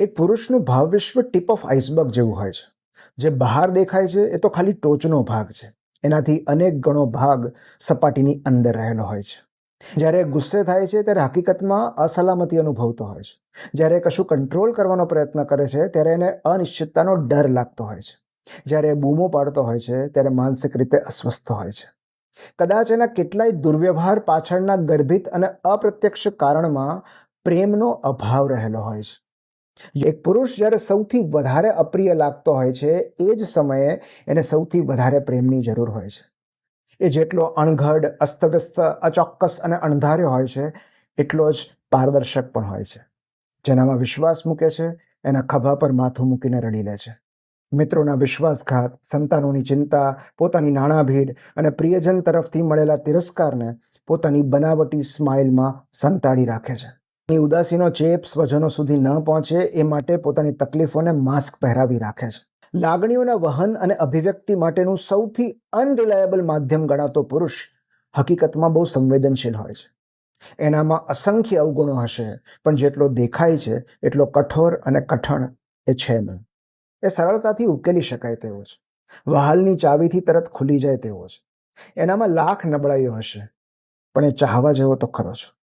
એક પુરુષનું ભાવ વિશ્વ ટીપ ઓફ આઇસબર્ગ જેવું હોય છે. જે બહાર દેખાય છે એ તો ખાલી ટોચનો ભાગ છે. એનાથી અનેક ગણો ભાગ સપાટીની અંદર રહેલો હોય છે. જ્યારે ગુસ્સે થાય છે ત્યારે હકીકતમાં અસલામતી અનુભવતો હોય છે. જ્યારે કશું કંટ્રોલ કરવાનો પ્રયત્ન કરે છે ત્યારે એને અનિશ્ચિતતાનો ડર લાગતો હોય છે. જ્યારે બૂમો પાડતો હોય છે ત્યારે માનસિક રીતે અસ્વસ્થ હોય છે. કદાચ એના કેટલાય દુર્વ્યવહાર પાછળના ગર્ભિત અને અપ્રત્યક્ષ કારણમાં પ્રેમનો અભાવ રહેલો હોય છે. એક પુરુષ જ્યારે સૌથી વધારે અપ્રિય લાગતો હોય છે એ જ સમયે એને સૌથી વધારે પ્રેમની જરૂર હોય છે. એ જેટલો અણઘડ, અસ્તવ્યસ્ત, અચોક્કસ અને અણધાર્યો હોય છે એટલો જ પારદર્શક પણ હોય છે. જેનામાં વિશ્વાસ મૂકે છે એના ખભા પર માથું મૂકીને રડી લે છે. મિત્રોના વિશ્વાસઘાત, સંતાનોની ચિંતા, પોતાની નાણાભીડ અને પ્રિયજન તરફથી મળેલા તિરસ્કારને પોતાની બનાવટી સ્માઇલમાં સંતાડી રાખે છે. ઉદાસીનો ચેપ સ્વજનો સુધી ન પહોંચે એ માટે પોતાની તકલીફોને માસ્ક પહેરાવી રાખે છે. લાગણીઓના વહન અને અભિવ્યક્તિ માટેનું સૌથી અનરિલાયેબલ માધ્યમ ગણાતો પુરુષ હકીકતમાં બહુ સંવેદનશીલ હોય છે. એનામાં અસંખ્ય અવગુણો હશે, પણ જેટલો દેખાય છે એટલો કઠોર અને કઠણ એ છે નહીં. એ સરળતાથી ઉકેલી શકાય તેવો છે. વહાલની ચાવીથી તરત ખુલી જાય તેવો છે. એનામાં લાખ નબળાઈઓ હશે, પણ એ ચાહવા જેવો તો ખરો છે.